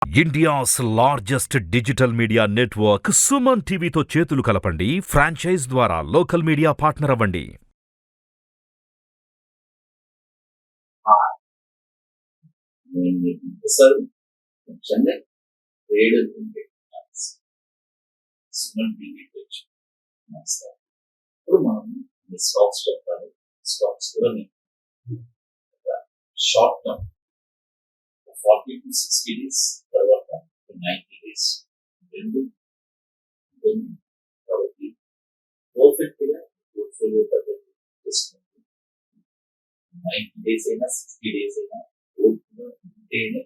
India's largest digital media network Suman టీవీతో చేతులు కలపండి. ఫ్రాంచైజ్ ద్వారా లోకల్ మీడియా పార్ట్నర్ అవ్వండి. చెన్నై రేడియో సుమన్ టీవీ నమస్కారం. ఇప్పుడు మనం స్టాక్స్ చెప్తాను. స్టాక్స్ కూడా షార్ట్ టర్మ్ 40 to 60 days తర్వాత 90 days రెండు కాబట్టి పర్ఫెక్ట్ గా పోర్ట్ఫోలియో తగ్గట్టు చేసుకుంటుంది. 90 days అయినా 60 days అయినా ఓర్పుగా ఉంటేనే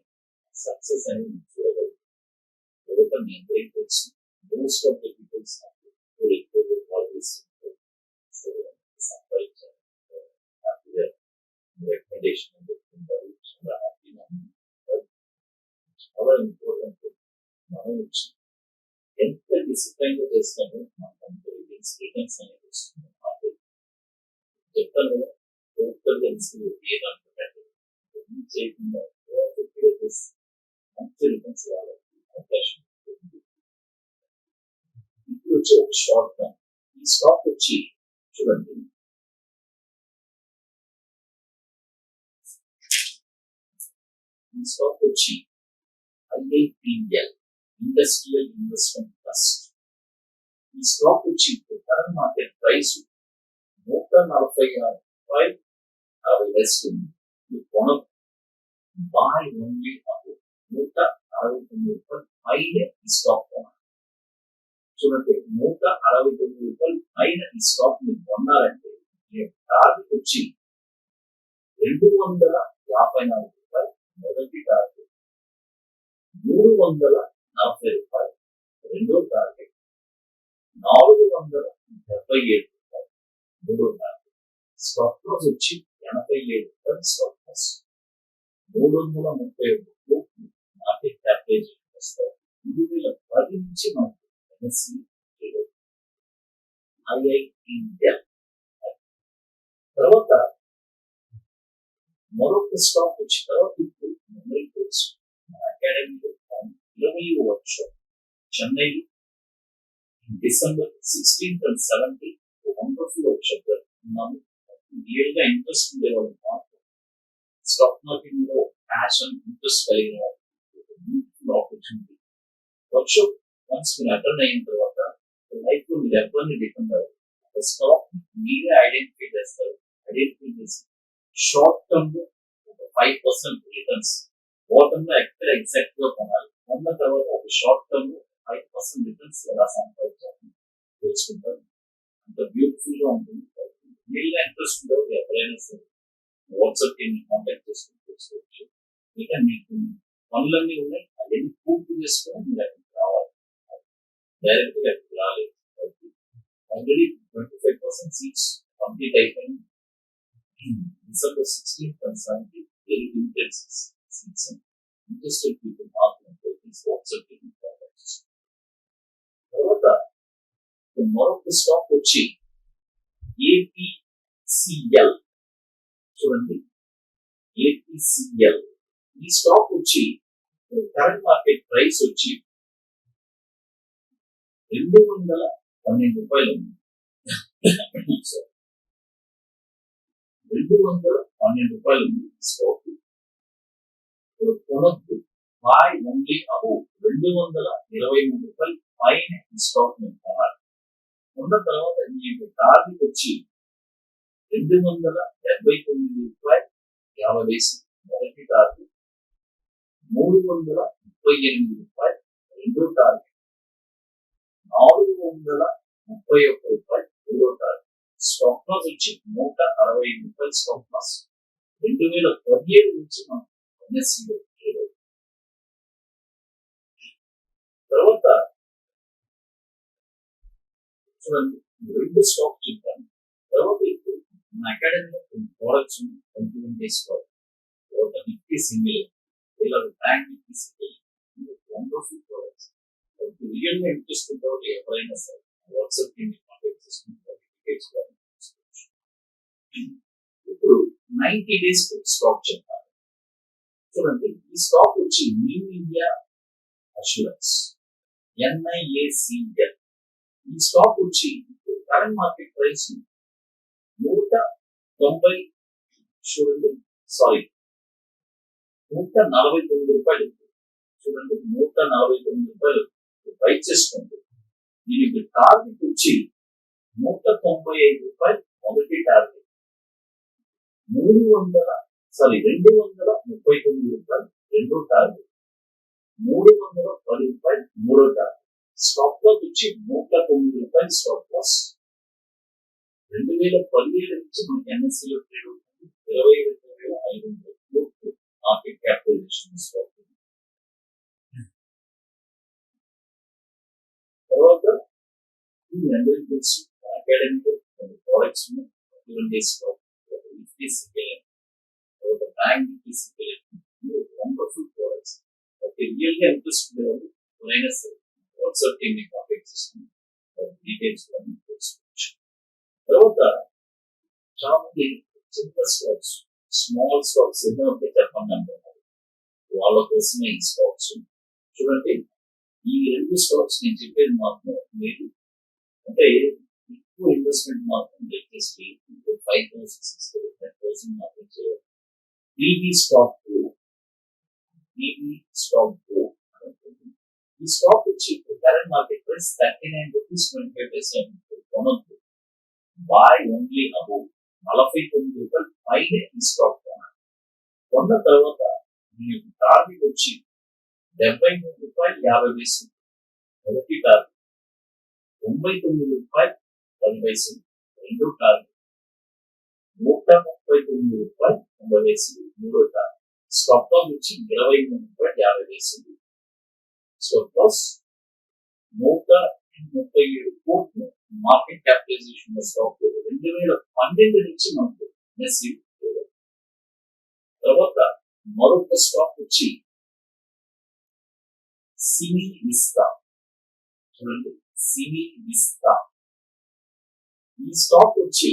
సక్సెస్ అనేది చూడగలరు. తర్వాత మీ అందరికీ తెలుసు మోస్ట్ ఆఫ్ ద పీపుల్స్ సంపాదించారు హ్యాపీగా రికమెండేషన్ చెప్తుంటారు. చాలా హ్యాపీగా చాలా ఇంపార్టెంట్. మనం వచ్చి ఎంత డిసిప్లైన్ గా చేస్తామో మనకు రిటర్న్స్ అనేది వస్తుంది. చెప్తాను కదా టోటల్ చేయకుండా మంచి రిటర్న్స్ రావడానికి అవకాశం ఉంటుంది. ఇప్పుడు వచ్చి ఒక షార్ట్ టర్మ్ ఈ స్టాక్ వచ్చి చూడండి, ఈ స్టాక్ వచ్చి IIPL ఇండస్ట్రియల్ ఇన్వెస్ట్మెంట్ ట్రస్ట్. ఈ స్టాక్ వచ్చి కరెంట్ మార్కెట్ ప్రైస్ 146 రూపాయలు 60 వేస్తుంది. బాయ్ ఓన్లీ 169 రూపాయలు పైన ఈ స్టాక్ కొనాలి. చూడండి 169 రూపాయలు పైన ఈ స్టాక్ మీరు కొన్నారంటే టార్గెట్ వచ్చి 254 రూపాయలు మొదటి టార్గెట్, 340 రూపాయలు రెండో టార్గెట్, 477 రూపాయలు మూడో టార్గెట్. స్టాక్ లాస్ వచ్చి 87 రూపాయలు స్టాక్ లాస్. 331 మార్కెట్ క్యాపిటలైజేషన్ 2010 నుంచి మనకు ఎన్ఎస్సి IIPL. తర్వాత మరొక స్టాక్ వచ్చిన తర్వాత ఇప్పుడు ముంబై తెలుసు మన అకాడమీలో 20వ వర్క్షాప్ చెన్నైలో December 16th and 17th wonderful workshop జరుపుకున్నాము. రియల్ గా ఇంట్రెస్ట్ ఉండే వాళ్ళు మాత్రం స్టాక్ మార్కెట్ మీద ప్యాషన్ ఇంట్రెస్ట్ కలిగిన వాళ్ళు బ్యూటిఫుల్ ఆపర్చునిటీ. వర్క్షాప్ వన్స్ మీరు అటెండ్ అయిన తర్వాత లైఫ్ లో మీరు ఎవరిని డిపెండ్ అవ్వరు. స్టాక్ మీరే ఐడెంటిఫై చేస్తారు. ఐడెంటిఫై చేసి షార్ట్ టర్మ్ లో ఒక 5% రిటర్న్స్ బాటమ్ లో ఎక్కడ ఎగ్జాక్ట్ గా కొనాలి, కొన్న తర్వాత ఒక షార్ట్ టర్మ్ లో 5% రిటర్న్స్ ఎలా సంపాదించాలి తెలుసుకుంటారు. అంత బ్యూటిఫుల్ గా ఉంటుంది. మీరుగా ఇంట్రెస్ట్ ఉండవు ఎవరైనా సరే వాట్సాప్ టీమ్ కాంటాక్ట్ చేసుకుని తెలుసుకోవచ్చు. ఇంకా మీకు పనులన్నీ ఉన్నాయి, అవన్నీ పూర్తి చేసుకుని మీరు అక్కడికి రావాలి. డైరెక్ట్ గా అక్కడికి రాలేదు. ఆల్రెడీ 25% సీట్స్ కంప్లీట్ అయిపోయింది. December 16th and 17th very limited seats. Interested people మాత్రం వాట్సాప్ టీమ్ కాంటాక్ట్ చేసుకోండి. తర్వాత మరొక స్టాక్ వచ్చి APCL. చూడండి APCL ఈ స్టాక్ వచ్చి కరెంట్ మార్కెట్ ప్రైస్ వచ్చి 212 రూపాయలు ఉంది. 212 రూపాయలు ఉంది స్టాక్. కొనద్దు, బాయ్ ఓన్లీ అబౌవ్ 223 రూపాయలు పైన ఈ స్టాక్ మీరు కొనాలి. ఉన్న తర్వాత మీకు టార్గెట్ వచ్చి 279 రూపాయలు 50 వేసి మొదటి టార్గెట్, 338 రూపాయలు రెండో టార్గెట్, 431 రూపాయలు మూడో టార్గెట్. స్టాక్ లాస్ వచ్చి 165 రూపాయలు స్టాక్ లాస్. 2017 నుంచి మనం ఎన్ఎస్సిలో తర్వాత చూడండి రెండు స్టాక్ చెప్పాను. తర్వాత ఇప్పుడు మన అకాడమీలో కొన్ని ప్రోడక్ట్స్ కొన్ని తీసుకోవాలి. తర్వాత నిఫ్టీ సింగిల్ ఇలా bank Nifty single wonderful products. Real గా ఇంట్రెస్ట్ ఉంటే ఎవరైనా సరే వాట్సాప్ టీమ్ కాంటాక్ట్ చేసుకుంటారు. ఇప్పుడు 90 days స్టాక్ చెప్పాలి. చూడండి ఈ స్టాక్ వచ్చి న్యూ ఇండియా అష్యూరెన్స్, NIACL. ఈ స్టాక్ వచ్చి కరెంట్ మార్కెట్ ప్రైస్ 190 చూడండి, సారీ 149 రూపాయలు చూడండి, 149 రూపాయలు బై చేసుకోండి. దీనికి టార్గెట్ వచ్చి 195 రూపాయలు మొదటి టార్గెట్, 239 రూపాయలు రెండో టార్గెట్, 310 రూపాయలు మూడో టార్గెట్. స్టాప్ లాస్ వచ్చి 109 రూపాయలు స్టాప్ లాస్. 2017 నుంచి మనకి NSE ట్రేడ్ అవుతుంది 22,500 కోట్లు మార్కెట్ క్యాపిటలైజేషన్ స్టాక్. తర్వాత ఈ అందరికీ తెలుసు అకాడమీలో కొన్ని ప్రోడక్ట్స్ ఉన్నాయి. స్టాక్ నిఫ్టీ సిపిఎల్, తర్వాత bank Nifty CPL, wonderful products. Okay, రియల్గా ఇంట్రెస్ట్ ఉండేవాళ్ళు ఎవరైనా సరే వాట్సాప్ టీమ్ ని కాంటాక్ట్ చేస్తాను, డీటెయిల్స్ కూడా మీకు తెలుసుకోవచ్చు. తర్వాత చాలా మంది చిన్న స్టాక్స్, స్మాల్ స్టాక్స్ ఎన్నో ఉంటే చెప్పండి అంటున్నారు. వాళ్ళ కోసమే ఈ స్టాక్స్. చూడండి, ఈ రెండు స్టాక్స్ నేను చెప్పేది మాత్రం మీరు అంటే ఎక్కువ ఇన్వెస్ట్మెంట్ మాత్రం లేటెస్ట్ 5,000 6,000 10,000 మాత్రం చేయాలి. ఈవీ స్టాక్ ఈ స్టాక్ వచ్చి current market price 39 rupees 25 paisa కొనొద్దు. బై ఓన్లీ అబౌవ్ 49 రూపాయలు పైన ఈ స్టాక్ కొనాలి. కొన్న తర్వాత మీకు టార్గెట్ వచ్చి 73 రూపాయలు 50 పైసలు మొదటి టార్గెట్, 99 రూపాయలు 10 పైసలు రెండో టార్గెట్, 139 రూపాయలు 90 పైసలు మూడో టార్గెట్. స్టాప్ లాస్ వచ్చి 23 రూపాయలు 50 పైసలు. స్టాప్ లాస్ 137 కోట్లు మార్కెట్ క్యాపిటలైజేషన్ స్టాక్ 2012 నుంచి మనకు NSE. తర్వాత మరొక స్టాక్ వచ్చి సినీ విస్తా. చూడండి, సినీ విస్తా ఈ స్టాక్ వచ్చి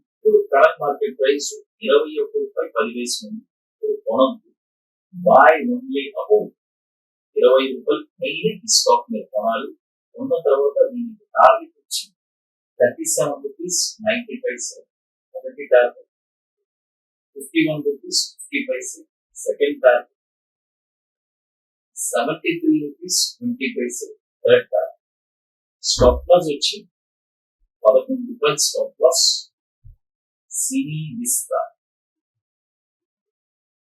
ఇప్పుడు కరెంట్ మార్కెట్ ప్రైస్ 21 రూపాయలు 10 పైసలు కొనద్దు. బై ఓన్లీ అబౌవ్ 20 రూపాయలు పైన ఈ స్టాక్ మీరు కొనాలి. కొన్న తర్వాత దీనికి టార్గెట్ వచ్చి 37 రూపీస్ 90 పైసలు మొదటి టార్గెట్, 51 రూపీస్ 50 పైసలు సెకండ్ టార్గెట్, 73 రూపీస్ 20 పైసలు థర్డ్ టార్గెట్. స్టాప్ లాస్ వచ్చి 11 రూపాయలు స్టాప్ లాస్. సినీ విస్తా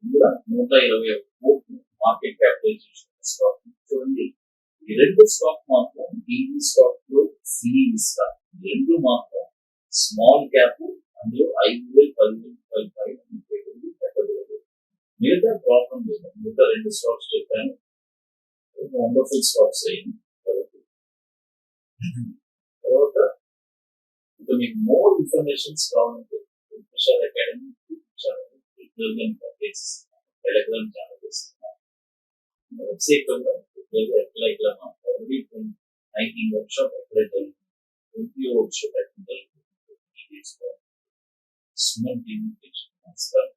కూడా 121 కోట్లు మార్కెట్ క్యాపిటలైజేషన్ స్టాక్. చూడండి, ఈ రెండు స్టాక్ మాత్రం టీవీ స్టాక్ లో సినీ విస్తా రెండు మాత్రం స్మాల్ క్యాప్, అందులో 5,000 10,000 రూపాయల పైన పెట్టగలదు. మిగతా ప్రాబ్లం లేదు. మిగతా రెండు స్టాక్స్ చెప్పాను, వండర్ఫుల్ స్టాక్స్ అయ్యింది. తర్వాత ఇంకా మీకు మోర్ ఇన్ఫర్మేషన్స్ కావాలంటే ప్రసాద్ అకాడమీ టెలిగ్రామ్ ఛానల్ ఇస్తున్నాం. వెబ్సైట్ కూడా ఎట్లా ఆల్రెడీ 19 వర్క్షాప్ ఎక్కడ జరిగింది, 20 వర్క్షాప్ ఎక్కడ జరిగింది. SumanTV నమస్కారం.